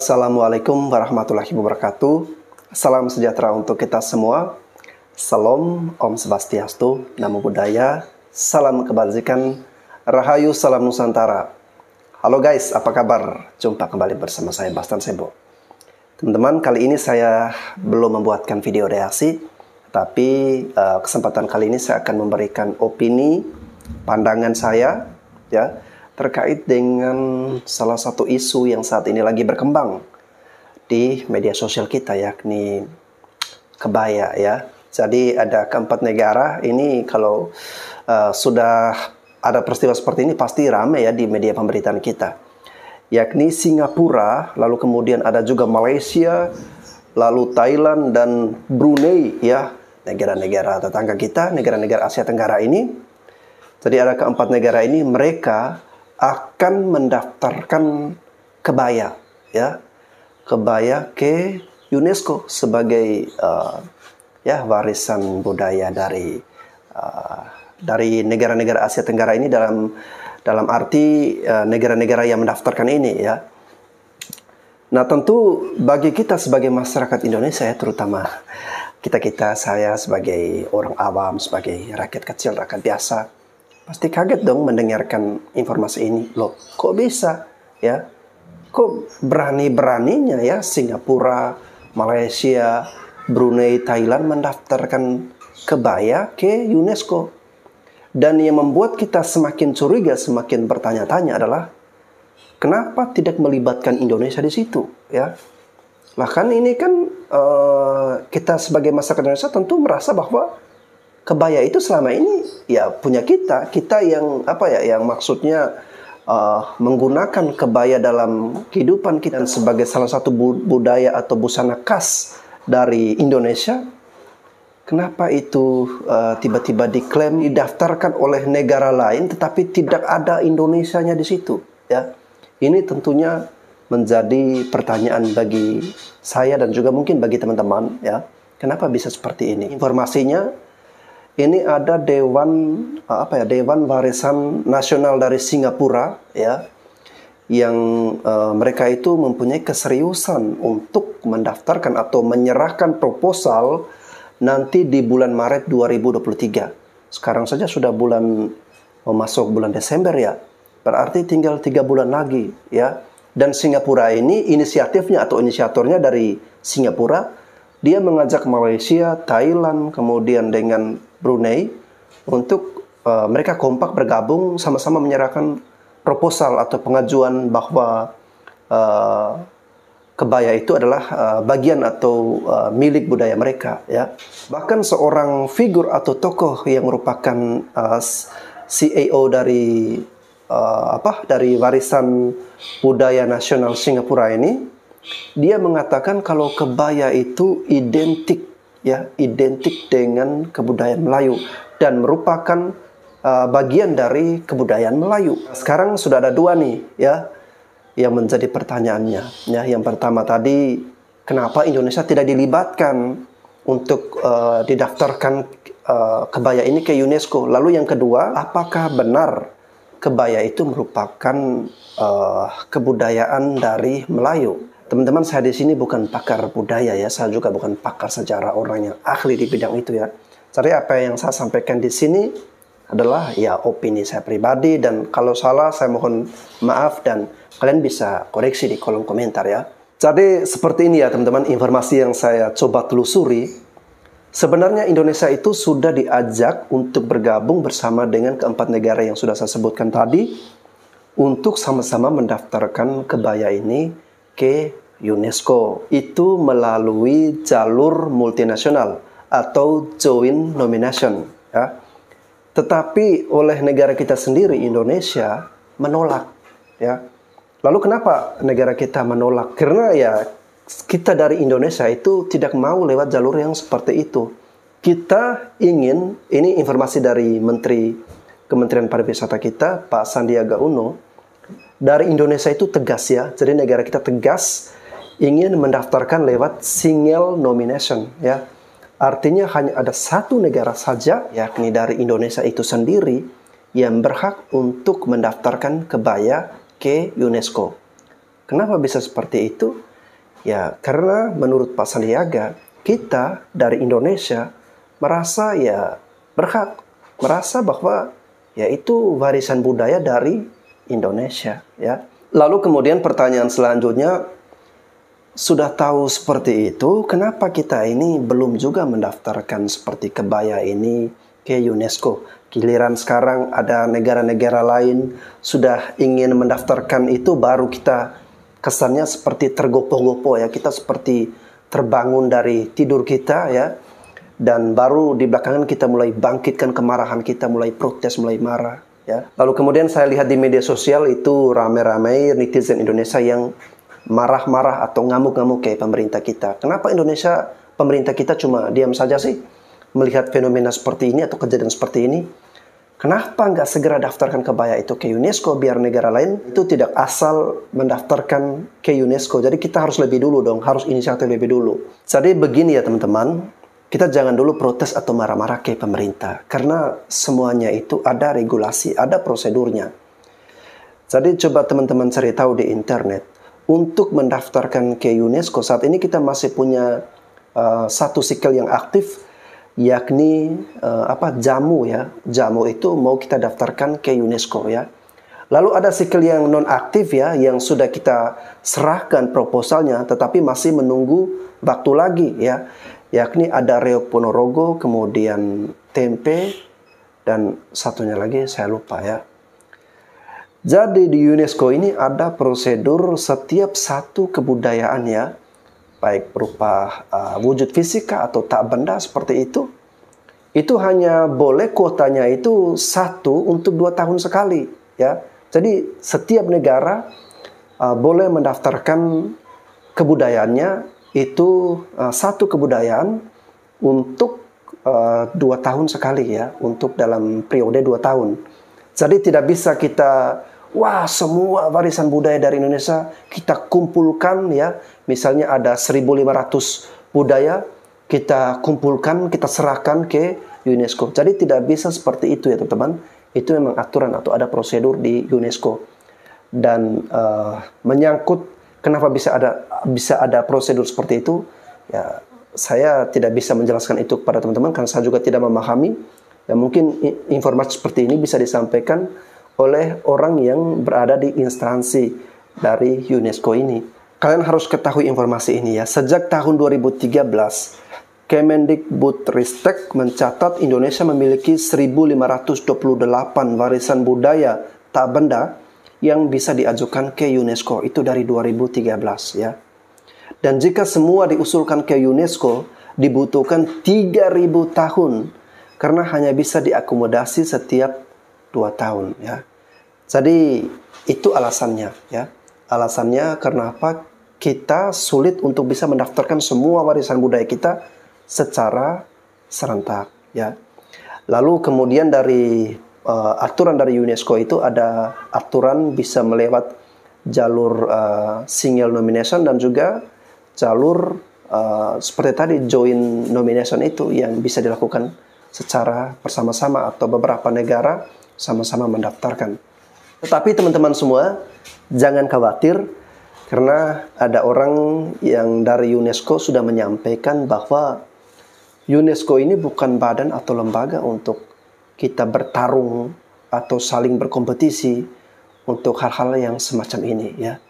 Assalamualaikum warahmatullahi wabarakatuh. Salam sejahtera untuk kita semua. Salam, Om Swastiastu, Namo Buddhaya, salam kebajikan, Rahayu, salam Nusantara. Halo guys, apa kabar? Jumpa kembali bersama saya Bastan Sebo. Teman-teman, kali ini saya belum membuatkan video reaksi, tapi kesempatan kali ini saya akan memberikan opini, pandangan saya, ya, terkait dengan salah satu isu yang saat ini lagi berkembang di media sosial kita, yakni kebaya, ya. Jadi ada keempat negara ini, kalau sudah ada peristiwa seperti ini pasti ramai ya di media pemberitaan kita, yakni Singapura, lalu kemudian ada juga Malaysia, lalu Thailand dan Brunei, ya, negara-negara tetangga kita, negara-negara Asia Tenggara ini. Jadi ada keempat negara ini, mereka akan mendaftarkan kebaya, ya, kebaya ke UNESCO sebagai ya, warisan budaya dari negara-negara Asia Tenggara ini, dalam arti negara-negara yang mendaftarkan ini, ya. Nah, tentu bagi kita sebagai masyarakat Indonesia, ya, terutama saya sebagai orang awam, sebagai rakyat kecil, rakyat biasa, pasti kaget dong mendengarkan informasi ini. Loh, kok bisa, ya? Kok berani-beraninya, ya, Singapura, Malaysia, Brunei, Thailand mendaftarkan kebaya ke UNESCO? Dan yang membuat kita semakin curiga, semakin bertanya-tanya adalah kenapa tidak melibatkan Indonesia di situ, ya? Lah kan ini kan kita sebagai masyarakat Indonesia tentu merasa bahwa kebaya itu selama ini ya punya kita yang yang maksudnya menggunakan kebaya dalam kehidupan kita sebagai salah satu budaya atau busana khas dari Indonesia. Kenapa itu tiba-tiba diklaim didaftarkan oleh negara lain tetapi tidak ada Indonesianya di situ, ya? Ini tentunya menjadi pertanyaan bagi saya dan juga mungkin bagi teman-teman, ya. Kenapa bisa seperti ini? Informasinya, ini ada Dewan Warisan Nasional dari Singapura, ya, yang mereka itu mempunyai keseriusan untuk mendaftarkan atau menyerahkan proposal nanti di bulan Maret 2023. Sekarang saja sudah masuk bulan Desember, ya. Berarti tinggal 3 bulan lagi, ya. Dan Singapura ini inisiatifnya atau inisiatornya dari Singapura, dia mengajak Malaysia, Thailand, kemudian dengan Brunei untuk mereka kompak bergabung sama-sama menyerahkan proposal atau pengajuan bahwa kebaya itu adalah bagian atau milik budaya mereka, ya. Bahkan seorang figur atau tokoh yang merupakan CEO dari warisan budaya nasional Singapura ini, dia mengatakan kalau kebaya itu identik dengan kebudayaan Melayu dan merupakan bagian dari kebudayaan Melayu. Sekarang sudah ada dua nih, ya, yang menjadi pertanyaannya, ya. Yang pertama tadi, kenapa Indonesia tidak dilibatkan untuk didaftarkan kebaya ini ke UNESCO? Lalu yang kedua, apakah benar kebaya itu merupakan kebudayaan dari Melayu? Teman-teman, saya di sini bukan pakar budaya, ya. Saya juga bukan pakar sejarah, orang yang ahli di bidang itu, ya. Jadi apa yang saya sampaikan di sini adalah ya opini saya pribadi, dan kalau salah saya mohon maaf dan kalian bisa koreksi di kolom komentar, ya. Jadi seperti ini, ya, teman-teman, informasi yang saya coba telusuri. Sebenarnya Indonesia itu sudah diajak untuk bergabung bersama dengan keempat negara yang sudah saya sebutkan tadi untuk sama-sama mendaftarkan kebaya ini ke UNESCO. Itu melalui jalur multinasional atau joint nomination, ya. Tetapi oleh negara kita sendiri, Indonesia, menolak, ya. Lalu kenapa negara kita menolak? Karena ya kita dari Indonesia itu tidak mau lewat jalur yang seperti itu. Kita ingin, ini informasi dari Menteri Kementerian Pariwisata kita, Pak Sandiaga Uno, dari Indonesia itu tegas, ya. Jadi negara kita tegas ingin mendaftarkan lewat single nomination, ya. Artinya hanya ada satu negara saja, yakni dari Indonesia itu sendiri, yang berhak untuk mendaftarkan kebaya ke UNESCO. Kenapa bisa seperti itu? Ya, karena menurut Pak Sandiaga, kita dari Indonesia merasa ya berhak, merasa bahwa ya itu warisan budaya dari Indonesia, ya. Lalu kemudian pertanyaan selanjutnya, sudah tahu seperti itu, kenapa kita ini belum juga mendaftarkan seperti kebaya ini ke UNESCO? Giliran sekarang ada negara-negara lain sudah ingin mendaftarkan itu, baru kita kesannya seperti tergopoh-gopoh ya. Kita seperti terbangun dari tidur kita ya. Dan baru di belakangan kita mulai bangkitkan kemarahan kita, mulai protes, mulai marah ya. Lalu kemudian saya lihat di media sosial itu ramai-ramai netizen Indonesia yang marah-marah atau ngamuk-ngamuk kayak pemerintah kita. Kenapa Indonesia, pemerintah kita cuma diam saja sih melihat fenomena seperti ini atau kejadian seperti ini? Kenapa nggak segera daftarkan kebaya itu ke UNESCO biar negara lain itu tidak asal mendaftarkan ke UNESCO? Jadi kita harus lebih dulu dong, harus inisiatif lebih dulu. Jadi begini ya teman-teman, kita jangan dulu protes atau marah-marah ke pemerintah. Karena semuanya itu ada regulasi, ada prosedurnya. Jadi coba teman-teman cari tahu di internet. Untuk mendaftarkan ke UNESCO saat ini kita masih punya satu sikel yang aktif, yakni jamu ya. Jamu itu mau kita daftarkan ke UNESCO ya. Lalu ada sikel yang non aktif ya, yang sudah kita serahkan proposalnya tetapi masih menunggu waktu lagi ya. Yakni ada Reok Ponorogo, kemudian Tempe, dan satunya lagi saya lupa ya. Jadi di UNESCO ini ada prosedur setiap satu kebudayaan ya, baik berupa wujud fisika atau tak benda seperti itu hanya boleh kuotanya itu 1 untuk 2 tahun sekali ya. Jadi setiap negara boleh mendaftarkan kebudayaannya itu satu kebudayaan untuk 2 tahun sekali ya, untuk dalam periode 2 tahun. Jadi tidak bisa kita semua warisan budaya dari Indonesia kita kumpulkan ya. Misalnya ada 1.500 budaya, kita kumpulkan, kita serahkan ke UNESCO. Jadi tidak bisa seperti itu ya teman-teman. Itu memang aturan atau ada prosedur di UNESCO. Dan menyangkut kenapa bisa ada prosedur seperti itu, ya saya tidak bisa menjelaskan itu kepada teman-teman karena saya juga tidak memahami. Ya, mungkin informasi seperti ini bisa disampaikan oleh orang yang berada di instansi dari UNESCO ini. Kalian harus ketahui informasi ini ya. Sejak tahun 2013, Kemendikbudristek mencatat Indonesia memiliki 1.528 warisan budaya tak benda yang bisa diajukan ke UNESCO. Itu dari 2013 ya. Dan jika semua diusulkan ke UNESCO, dibutuhkan 3.000 tahun. Karena hanya bisa diakomodasi setiap 2 tahun ya. Jadi itu alasannya ya. Alasannya karena apa? Kita sulit untuk bisa mendaftarkan semua warisan budaya kita secara serentak ya. Lalu kemudian dari aturan dari UNESCO itu ada aturan bisa melewat jalur single nomination dan juga jalur seperti tadi joint nomination itu yang bisa dilakukan secara bersama-sama atau beberapa negara sama-sama mendaftarkan. Tetapi teman-teman semua, jangan khawatir karena ada orang yang dari UNESCO sudah menyampaikan bahwa UNESCO ini bukan badan atau lembaga untuk kita bertarung atau saling berkompetisi untuk hal-hal yang semacam ini ya.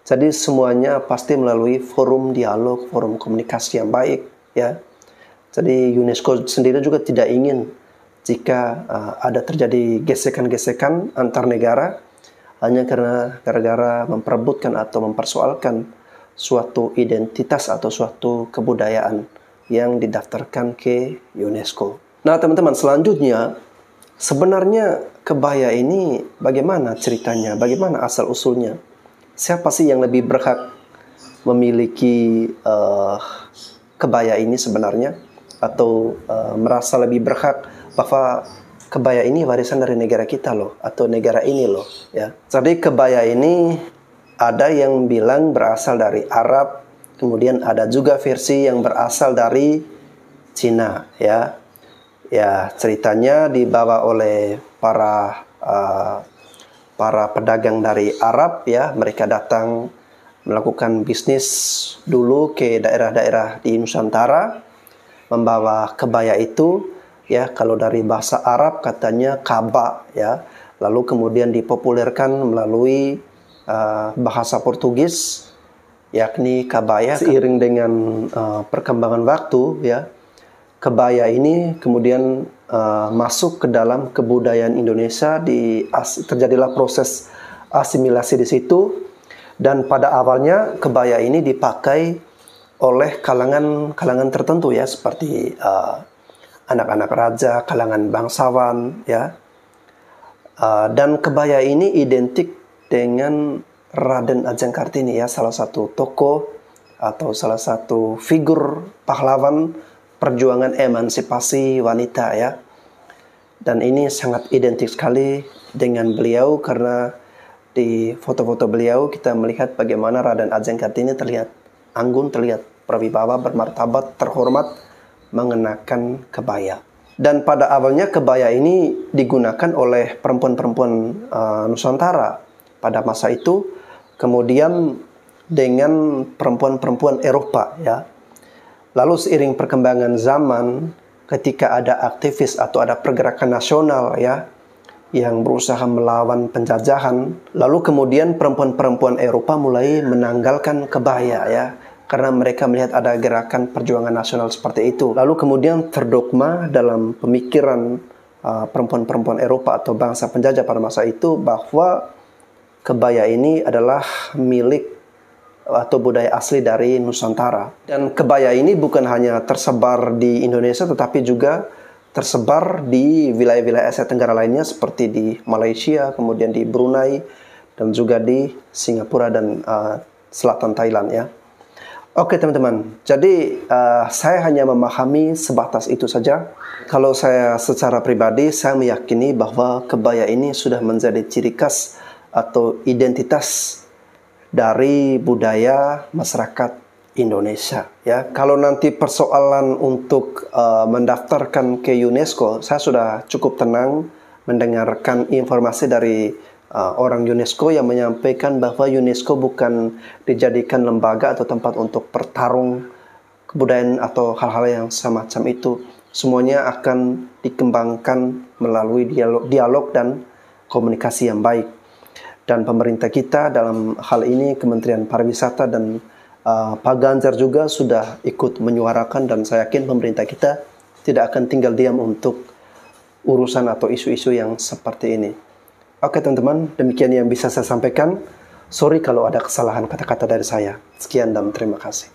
Jadi semuanya pasti melalui forum dialog, forum komunikasi yang baik ya. Jadi UNESCO sendiri juga tidak ingin jika ada terjadi gesekan-gesekan antar negara hanya karena gara-gara memperebutkan atau mempersoalkan suatu identitas atau suatu kebudayaan yang didaftarkan ke UNESCO. Nah teman-teman, selanjutnya sebenarnya kebaya ini bagaimana ceritanya, bagaimana asal-usulnya? Siapa sih yang lebih berhak memiliki kebaya ini sebenarnya? Atau merasa lebih berhak bahwa kebaya ini warisan dari negara kita loh, atau negara ini loh ya. Jadi kebaya ini ada yang bilang berasal dari Arab, kemudian ada juga versi yang berasal dari Cina ya. Ya, ceritanya dibawa oleh para pedagang dari Arab ya. Mereka datang melakukan bisnis dulu ke daerah-daerah di Nusantara, membawa kebaya itu, ya, kalau dari bahasa Arab katanya kaba, ya, lalu kemudian dipopulerkan melalui bahasa Portugis, yakni kabaya. Seiring dengan perkembangan waktu, ya, kebaya ini kemudian masuk ke dalam kebudayaan Indonesia. Terjadilah proses asimilasi di situ, dan pada awalnya kebaya ini dipakai oleh kalangan tertentu, ya, seperti anak-anak raja, kalangan bangsawan, ya. Dan kebaya ini identik dengan Raden Ajeng Kartini, ya, salah satu tokoh atau salah satu figur pahlawan perjuangan emansipasi wanita, ya. Dan ini sangat identik sekali dengan beliau, karena di foto-foto beliau kita melihat bagaimana Raden Ajeng Kartini terlihat anggun, terlihat berwibawa, bermartabat, terhormat mengenakan kebaya. Dan pada awalnya kebaya ini digunakan oleh perempuan-perempuan Nusantara pada masa itu, kemudian dengan perempuan-perempuan Eropa, ya. Lalu seiring perkembangan zaman, ketika ada aktivis atau ada pergerakan nasional, ya, yang berusaha melawan penjajahan, lalu kemudian perempuan-perempuan Eropa mulai menanggalkan kebaya, ya, karena mereka melihat ada gerakan perjuangan nasional seperti itu. Lalu kemudian terdogma dalam pemikiran perempuan-perempuan Eropa atau bangsa penjajah pada masa itu bahwa kebaya ini adalah milik atau budaya asli dari Nusantara. Dan kebaya ini bukan hanya tersebar di Indonesia, tetapi juga tersebar di wilayah-wilayah Asia Tenggara lainnya seperti di Malaysia, kemudian di Brunei, dan juga di Singapura dan selatan Thailand, ya. Oke teman-teman, jadi saya hanya memahami sebatas itu saja. Kalau saya secara pribadi, saya meyakini bahwa kebaya ini sudah menjadi ciri khas atau identitas dari budaya masyarakat Indonesia, ya. Kalau nanti persoalan untuk mendaftarkan ke UNESCO, saya sudah cukup tenang mendengarkan informasi dari orang UNESCO yang menyampaikan bahwa UNESCO bukan dijadikan lembaga atau tempat untuk bertarung kebudayaan atau hal-hal yang semacam itu. Semuanya akan dikembangkan melalui dialog dan komunikasi yang baik. Dan pemerintah kita dalam hal ini, Kementerian Pariwisata dan Pak Ganjar juga sudah ikut menyuarakan, dan saya yakin pemerintah kita tidak akan tinggal diam untuk urusan atau isu-isu yang seperti ini. Oke teman-teman, demikian yang bisa saya sampaikan. Sorry kalau ada kesalahan kata-kata dari saya. Sekian dan terima kasih.